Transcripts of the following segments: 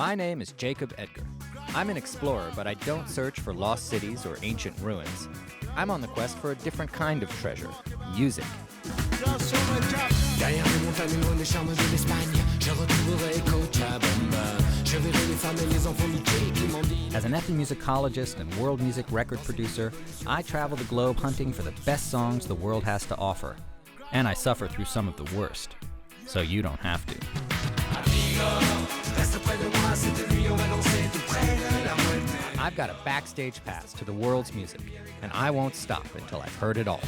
My name is Jacob Edgar. I'm an explorer, but I don't search for lost cities or ancient ruins. I'm on the quest for a different kind of treasure, music. As an ethnomusicologist and world music record producer, I travel the globe hunting for the best songs the world has to offer. And I suffer through some of the worst, so you don't have to. I've got a backstage pass to the world's music, and I won't stop until I've heard it all.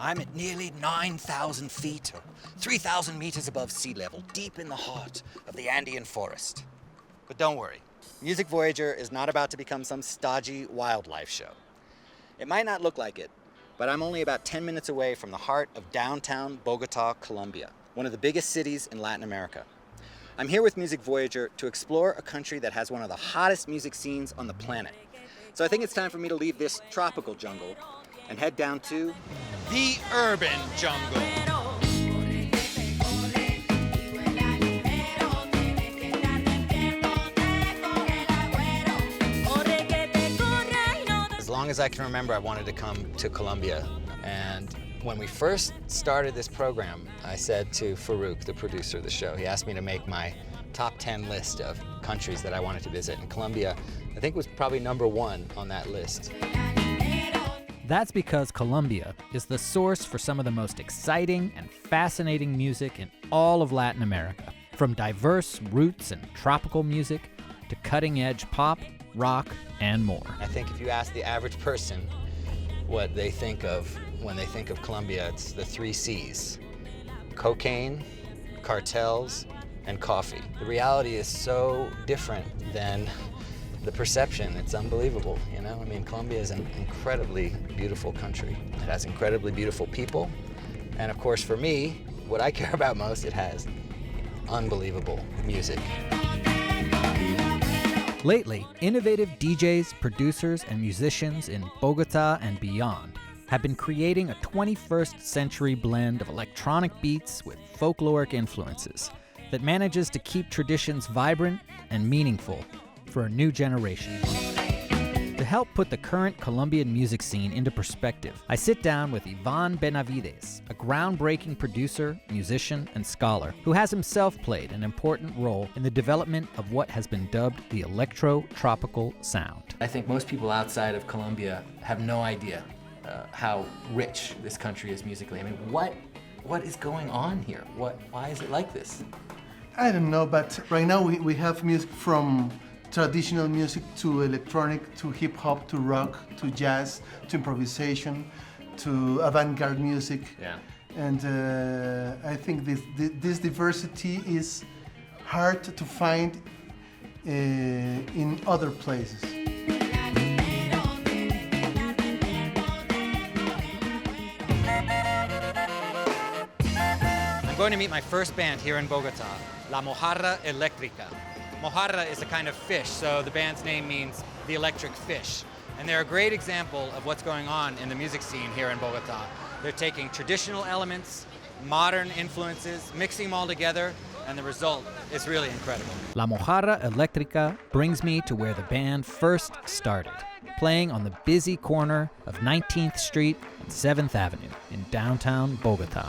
I'm at nearly 9,000 feet, or 3,000 meters above sea level, deep in the heart of the Andean forest. But don't worry, Music Voyager is not about to become some stodgy wildlife show. It might not look like it, but I'm only about 10 minutes away from the heart of downtown Bogota, Colombia, one of the biggest cities in Latin America. I'm here with Music Voyager to explore a country that has one of the hottest music scenes on the planet. So I think it's time for me to leave this tropical jungle and head down to the urban jungle. As long as I can remember, I wanted to come to Colombia. And when we first started this program, I said to Farouk, the producer of the show, he asked me to make my top 10 list of countries that I wanted to visit. And Colombia, I think, was probably number one on that list. That's because Colombia is the source for some of the most exciting and fascinating music in all of Latin America. From diverse roots and tropical music to cutting-edge pop, rock, and more. I think if you ask the average person what they think of when they think of Colombia, it's the 3 C's: cocaine, cartels, and coffee. The reality is so different than the perception. It's unbelievable, you know? I mean, Colombia is an incredibly beautiful country. It has incredibly beautiful people. And of course, for me, what I care about most, it has unbelievable music. Lately, innovative DJs, producers, and musicians in Bogota and beyond have been creating a 21st century blend of electronic beats with folkloric influences that manages to keep traditions vibrant and meaningful for a new generation. To help put the current Colombian music scene into perspective, I sit down with Ivan Benavides, a groundbreaking producer, musician, and scholar who has himself played an important role in the development of what has been dubbed the electro-tropical sound. I think most people outside of Colombia have no idea how rich this country is musically. I mean, what is going on here? Why is it like this? I don't know, but right now we have music from traditional music to electronic, to hip hop, to rock, to jazz, to improvisation, to avant-garde music. Yeah. And I think this diversity is hard to find in other places. I'm going to meet my first band here in Bogota, La Mojarra Electrica. Mojarra is a kind of fish, so the band's name means the electric fish. And they're a great example of what's going on in the music scene here in Bogota. They're taking traditional elements, modern influences, mixing them all together, and the result is really incredible. La Mojarra Electrica brings me to where the band first started, playing on the busy corner of 19th Street and 7th Avenue in downtown Bogota.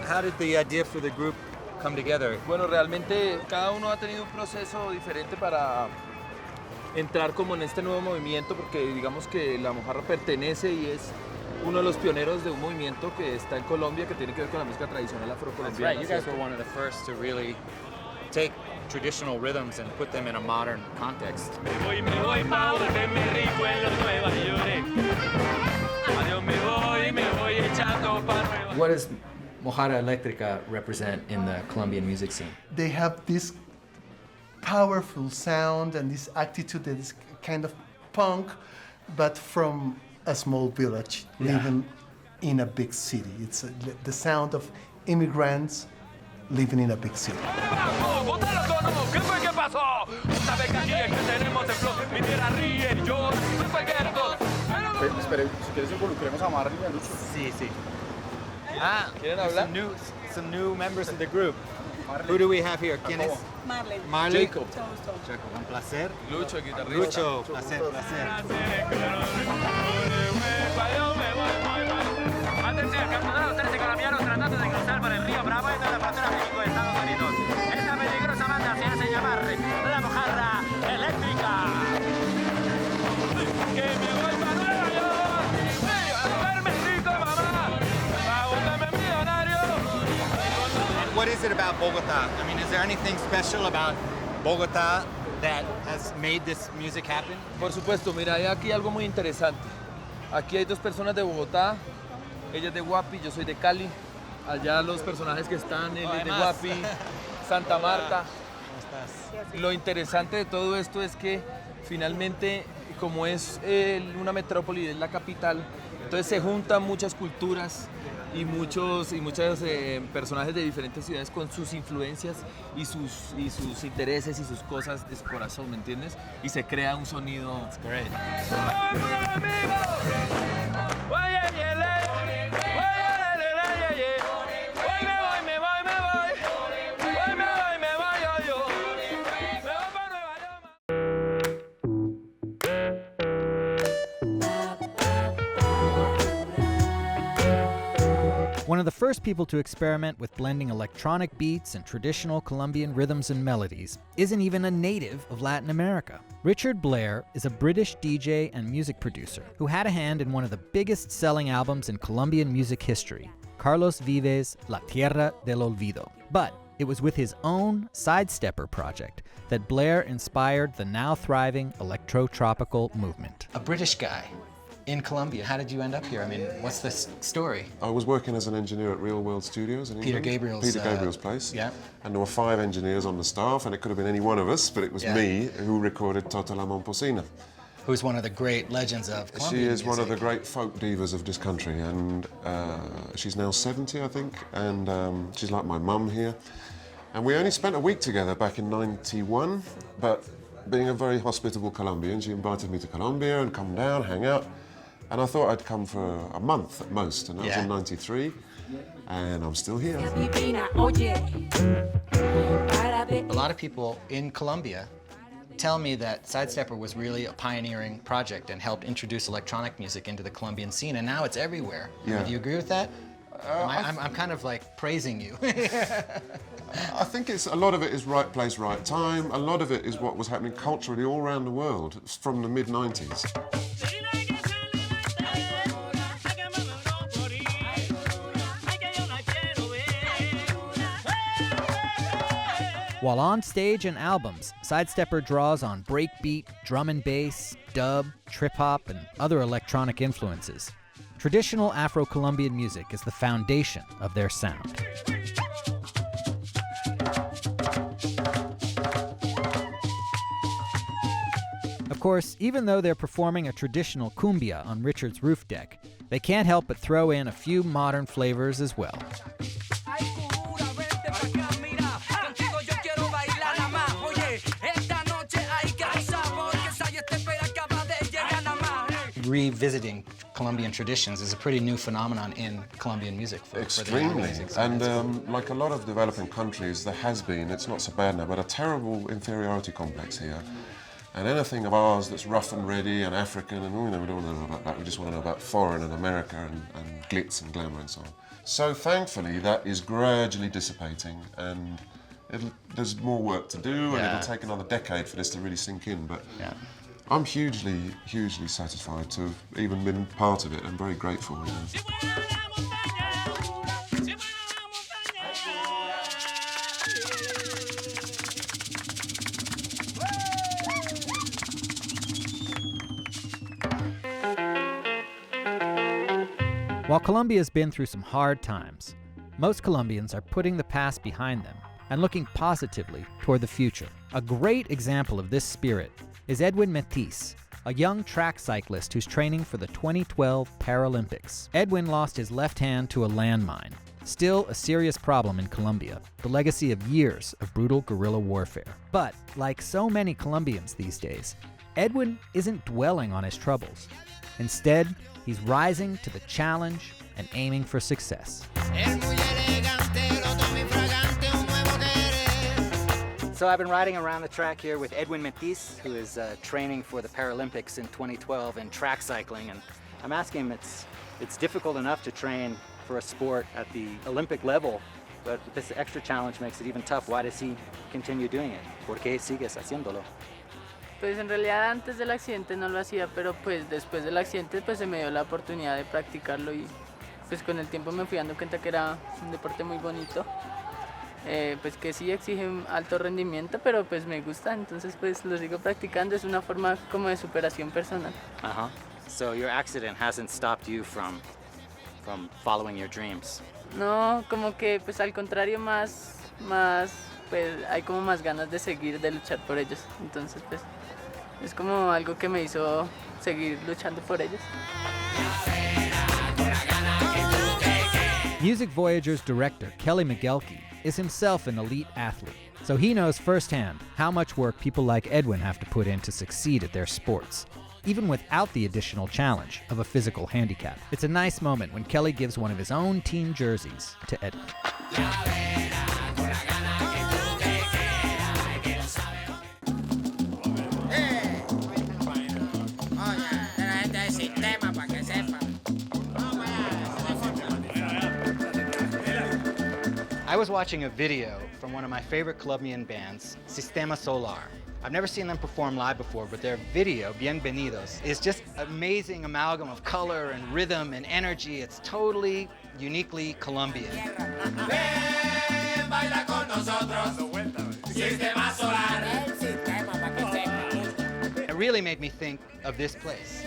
How did the idea for the group come together? Bueno, realmente cada uno ha tenido un proceso diferente para entrar como en este nuevo movimiento, porque digamos que La Mojarra pertenece y es uno de los pioneros de un movimiento que está en Colombia que tiene que ver con la música tradicional afrocolombiana. Right, you guys were one of the first to really take traditional rhythms and put them in a modern context. What does Mojarra Electrica represent in the Colombian music scene? They have this powerful sound and this attitude that is kind of punk, but from a small village, living in a big city. It's the sound of immigrants living in a big city. Espere, si quieres involucremos a Marley y a Lucho. Sí, sí. ¿Quieren hablar? Some new members of the group. Who do we have here? ¿Quién es? Marley. Marley. Jacob. Jacob, un placer. Lucho, guitarrista. Lucho, placer, placer. Atención, capturados 13 colombianos tratando de cruzar por el río Bravo entre la frontera México-Estados Unidos. Esta peligrosa banda se hace llamar la mojarra eléctrica. Que me voy para Nueva York, a verme rico, mamá, a volverme millonario. And what is it about Bogota? I mean, is there anything special about Bogota that has made this music happen? Por supuesto, mira, hay aquí algo muy interesante. Aquí hay dos personas de Bogotá. Ella es de Guapi, yo soy de Cali. Allá los personajes que están, él es de Guapi, Santa Marta. ¿Cómo estás? Lo interesante de todo esto es que finalmente, como es una metrópoli, es la capital, entonces se juntan muchas culturas y muchos personajes de diferentes ciudades con sus influencias y sus intereses y sus cosas de su corazón, ¿me entiendes? Y se crea un sonido. Great. One of the first people to experiment with blending electronic beats and traditional Colombian rhythms and melodies isn't even a native of Latin America. Richard Blair is a British DJ and music producer who had a hand in one of the biggest selling albums in Colombian music history, Carlos Vives' La Tierra del Olvido. But it was with his own Sidestepper project that Blair inspired the now thriving electro-tropical movement. A British guy in Colombia. How did you end up here? I mean, what's the story? I was working as an engineer at Real World Studios in Peter England. Gabriel's, Peter Gabriel's place. yeah. And there were 5 engineers on the staff, and it could have been any one of us, but it was Yeah. me who recorded Tota La Momposina. Who's one of the great legends of Colombian She is one of the music. great folk divas of this country, and she's now 70, I think, and she's like my mum here. And we only spent a week together back in '91, but being a very hospitable Colombian, she invited me to Colombia and come down, hang out. And I thought I'd come for a month at most, and that was Yeah. in '93, and I'm still here. A lot of people in Colombia tell me that Sidestepper was really a pioneering project and helped introduce electronic music into the Colombian scene, and now it's everywhere. Yeah. Do you agree with that? I'm kind of like praising you. I think a lot of it is right place, right time. A lot of it is what was happening culturally all around the world from the mid-90s. While on stage and albums, Sidestepper draws on breakbeat, drum and bass, dub, trip-hop, and other electronic influences. Traditional Afro-Colombian music is the foundation of their sound. Of course, even though they're performing a traditional cumbia on Richard's roof deck, they can't help but throw in a few modern flavors as well. Revisiting Colombian traditions is a pretty new phenomenon in Colombian music. For the Extremely. music scene. And like a lot of developing countries, there has been, it's not so bad now, but a terrible inferiority complex here. And anything of ours that's rough and ready and African, and we don't want to know about that. We just want to know about foreign and America and glitz and glamour and so on. So thankfully, that is gradually dissipating, and there's more work to do, and Yeah. it'll take another decade for this to really sink in. But Yeah. I'm hugely, hugely satisfied to have even been part of it. I'm very grateful. You know. While Colombia's been through some hard times, most Colombians are putting the past behind them and looking positively toward the future. A great example of this spirit is Edwin Metiz, a young track cyclist who's training for the 2012 Paralympics. Edwin lost his left hand to a landmine. Still a serious problem in Colombia, the legacy of years of brutal guerrilla warfare. But, like so many Colombians these days, Edwin isn't dwelling on his troubles. Instead, he's rising to the challenge and aiming for success. So I've been riding around the track here with Edwin Metiz, who is training for the Paralympics in 2012 in track cycling, and I'm asking him, it's difficult enough to train for a sport at the Olympic level, but this extra challenge makes it even tough. Why does he continue doing it? ¿Por qué sigues haciéndolo? Pues en realidad antes del accidente no lo hacía, pero pues después del accidente pues se me dio la oportunidad de practicarlo y pues con el tiempo me fui dando cuenta que era un deporte muy bonito. Pues que sí exige un alto rendimiento, pero pues me gusta, entonces pues lo sigo practicando, es una forma como de superación personal. Uh-huh. So your accident hasn't stopped you from following your dreams? No, como que pues al contrario más pues hay como más ganas de seguir, de luchar por ellos, entonces pues es como algo que me hizo seguir luchando por ellos. Music Voyager's director, Kelly McGelkey, is himself an elite athlete, so he knows firsthand how much work people like Edwin have to put in to succeed at their sports, even without the additional challenge of a physical handicap. It's a nice moment when Kelly gives one of his own team jerseys to Edwin. I was watching a video from one of my favorite Colombian bands, Sistema Solar. I've never seen them perform live before, but their video, Bienvenidos, is just an amazing amalgam of color and rhythm and energy. It's totally, uniquely Colombian. It really made me think of this place.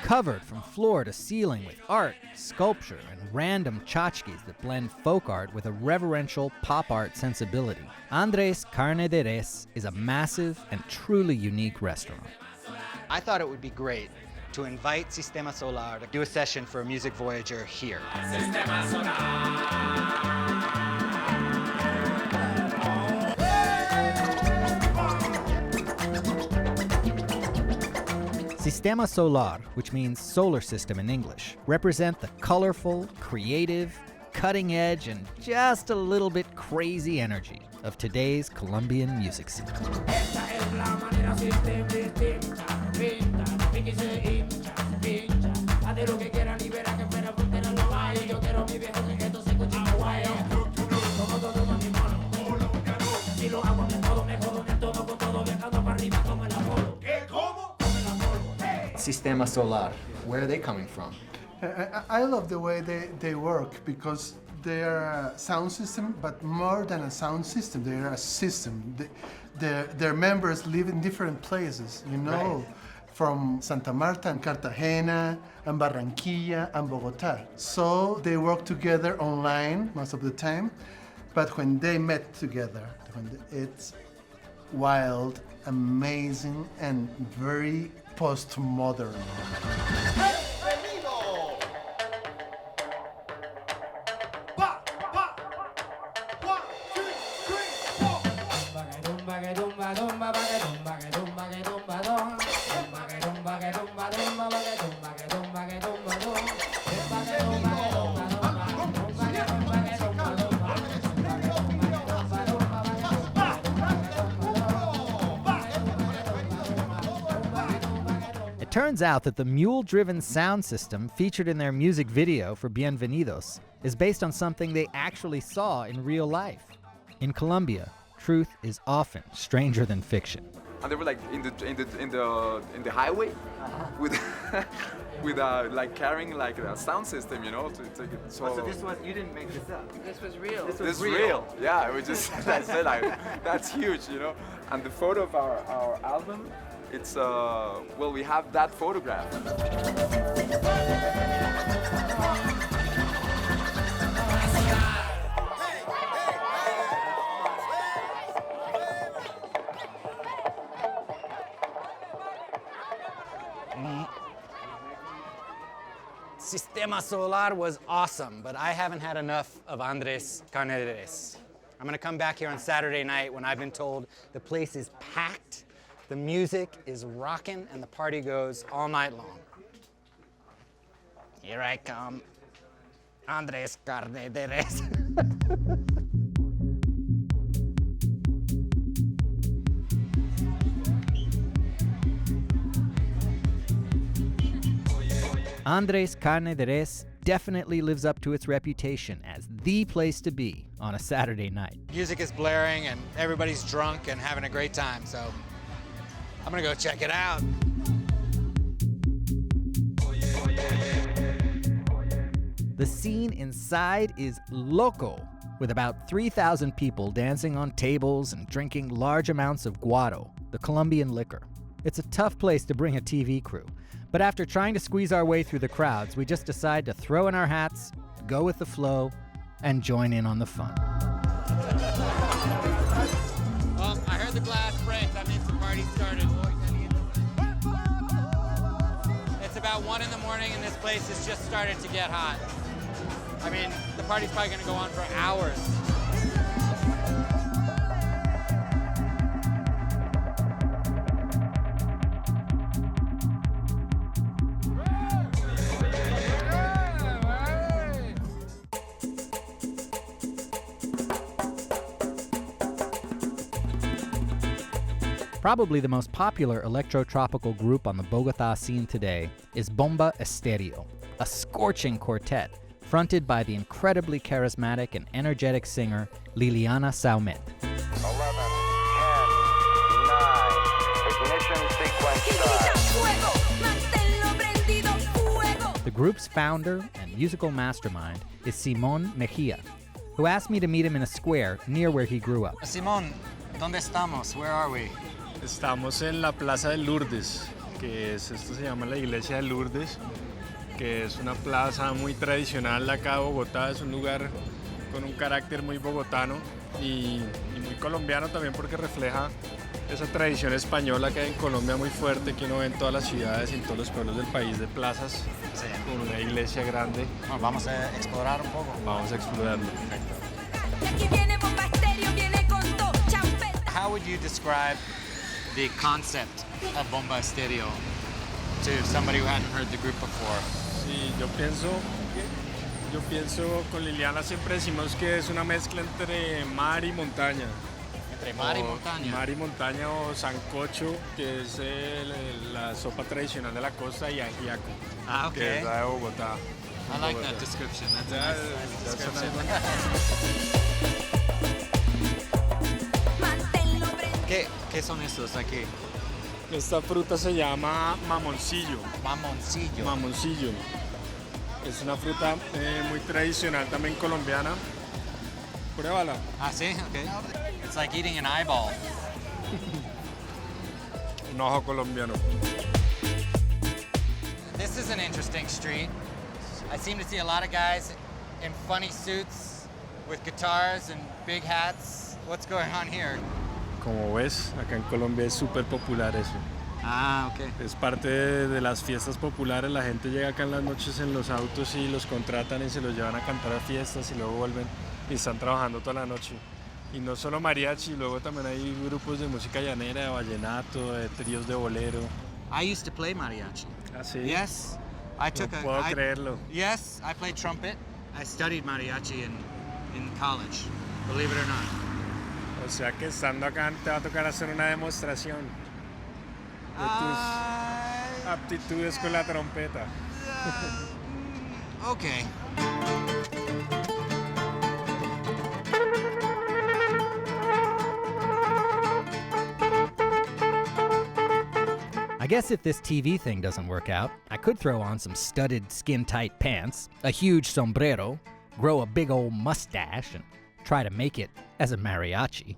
Covered from floor to ceiling with art, sculpture, and random tchotchkes that blend folk art with a reverential pop art sensibility, Andres Carne de Res is a massive and truly unique restaurant. I thought it would be great to invite Sistema Solar to do a session for Music Voyager here. Sistema Solar, which means solar system in English, represent the colorful, creative, cutting edge, and just a little bit crazy energy of today's Colombian music scene. Sistema Solar, where are they coming from? I love the way they work because they are a sound system, but more than a sound system, they are a system. Their members live in different places, you know, Right. from Santa Marta and Cartagena and Barranquilla and Bogota. So they work together online most of the time, but when they met together, it's wild, amazing, and very postmodern. It turns out that the mule-driven sound system featured in their music video for Bienvenidos is based on something they actually saw in real life. In Colombia, truth is often stranger than fiction. And they were like in the highway with with like carrying like a sound system, you know, to take it. So this was, you didn't make this up. This was real. This this was is real. Yeah, it was just I said like that's huge, you know. And the photo of our album, it's well, we have that photograph. Sistema Solar was awesome, but I haven't had enough of Andrés Carne de Res. I'm gonna come back here on Saturday night when I've been told the place is packed, the music is rocking, and the party goes all night long. Here I come, Andrés Carne de Res. Andrés Carne de Res definitely lives up to its reputation as the place to be on a Saturday night. Music is blaring and everybody's drunk and having a great time, so I'm gonna go check it out. The scene inside is loco, with about 3,000 people dancing on tables and drinking large amounts of guaro, the Colombian liquor. It's a tough place to bring a TV crew, but after trying to squeeze our way through the crowds, we just decide to throw in our hats, go with the flow, and join in on the fun. Well, I heard the glass break. That means the party started. It's about 1 in the morning and this place has just started to get hot. I mean, the party's probably gonna go on for hours. Probably the most popular electro-tropical group on the Bogotá scene today is Bomba Estéreo, a scorching quartet fronted by the incredibly charismatic and energetic singer Liliana Saumet. 11, 10, 9, ignition sequence start. The group's founder and musical mastermind is Simón Mejía, who asked me to meet him in a square near where he grew up. Simón, ¿dónde estamos? Where are we? Estamos en la Plaza de Lourdes, esto se llama la Iglesia de Lourdes, que es una plaza muy tradicional acá de Bogotá, es un lugar con un carácter muy bogotano y muy colombiano también porque refleja esa tradición española que hay en Colombia muy fuerte, que uno ve en todas las ciudades y en todos los pueblos del país de plazas, con una iglesia grande. Bueno, vamos a explorar un poco. Vamos a explorarlo. How would you describe the concept of Bomba Estéreo to somebody who hadn't heard the group before? Sí, yo pienso con Liliana siempre decimos que es una mezcla entre mar y montaña. Entre mar y montaña. Mar y montaña o sancocho, que es la sopa tradicional de la costa, y ajiaco, que es la de Bogotá. I like that description. That's a nice description. ¿Qué son estos aquí? Esta fruta se llama mamoncillo. Mamoncillo. Mamoncillo. Es una fruta muy tradicional también colombiana. Pruébala. Ah, sí? Okay. It's like eating an eyeball. Un ojo colombiano. This is an interesting street. I seem to see a lot of guys in funny suits with guitars and big hats. What's going on here? Como ves, acá en Colombia es súper popular eso. Ah, ok. Es parte de las fiestas populares. La gente llega acá en las noches en los autos y los contratan y se los llevan a cantar a fiestas y luego vuelven y están trabajando toda la noche. Y no solo mariachi, luego también hay grupos de música llanera, de vallenato, de tríos de bolero. I used to play mariachi. ¿Ah, sí? Yes. I took No puedo creerlo. Yes, I played trumpet. I studied mariachi in college, believe it or not. O sea que estando acá te va a tocar hacer una demostración de tus aptitudes con la trompeta. Okay. I guess if this TV thing doesn't work out, I could throw on some studded skin-tight pants, a huge sombrero, grow a big old mustache, and try to make it as a mariachi.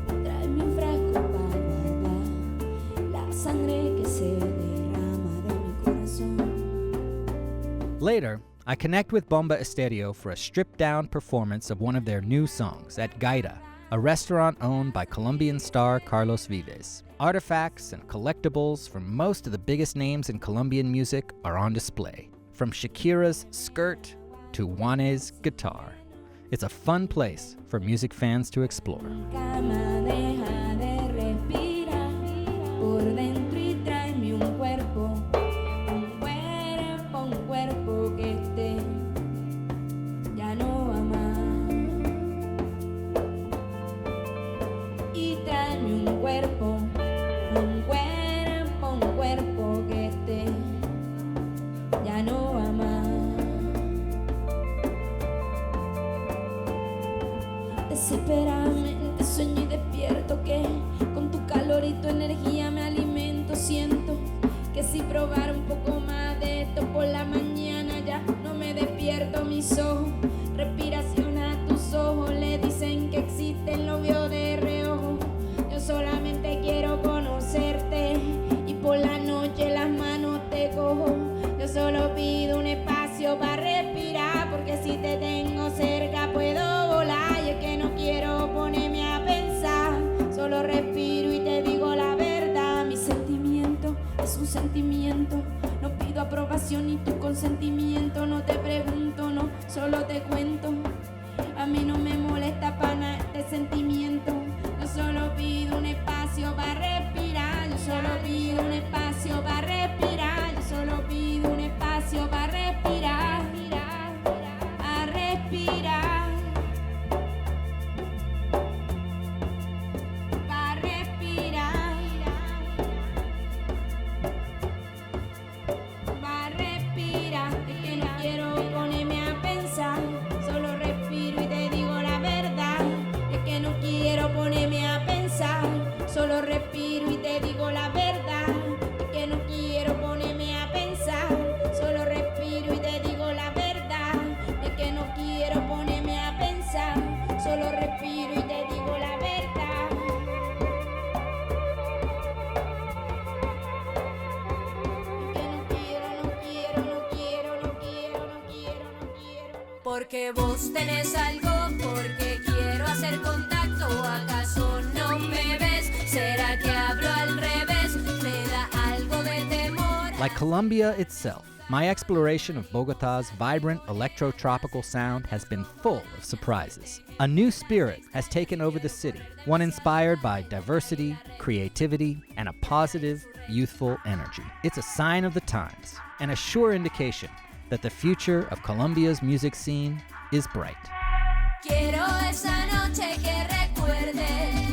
Tráeme un frasco para guardar la sangre que se derrama de mi corazón. Later, I connect with Bomba Estéreo for a stripped-down performance of one of their new songs at Gaita, a restaurant owned by Colombian star Carlos Vives. Artifacts and collectibles from most of the biggest names in Colombian music are on display, from Shakira's skirt to Juanes' guitar. It's a fun place for music fans to explore. Cama, deja de respirar por dentro y tráeme un cuerpo que esté ya no va más. Y tráeme un cuerpo que esté ya no va más. Desesperadamente sueño y despierto que con tu calor y tu energía me alimento. Siento que si probara un poco más de esto por la mañana ya no me despierto. Mis ojos, respiración a tus ojos, le dicen que existen, lo veo de reojo. Yo solamente quiero conocerte y por la noche las manos te cojo. Yo solo pido un espacio para respirar, porque si te tengo cerca puedo volar. Y es que no quiero ponerme a pensar, solo respiro y te digo la verdad. Mi sentimiento es un sentimiento, no pido aprobación ni tu consentimiento. No te pregunto, no, solo te cuento. A mí no me molesta para nada este sentimiento. Yo solo pido un espacio para respirar. Yo solo pido un espacio para respirar. Yo solo pido un espacio para respirar. A respirar. Para respirar. Para respirar. Es que no quiero ponerme a pensar, solo respiro y te digo la verdad. Es que no quiero ponerme a pensar, solo respiro y te digo la verdad. Es que no quiero ponerme a pensar, solo respiro y te digo la verdad. Es que no quiero ponerme a pensar, solo respiro y te digo la verdad. Porque vos tenés algo, porque quiero hacer contacto. ¿Acaso no me ves? ¿Será que hablo al revés? Me da algo de temor. Like Colombia itself, my exploration of Bogotá's vibrant electro-tropical sound has been full of surprises. A new spirit has taken over the city, one inspired by diversity, creativity, and a positive, youthful energy. It's a sign of the times, and a sure indication that the future of Colombia's music scene is bright. Quiero esa noche que recuerde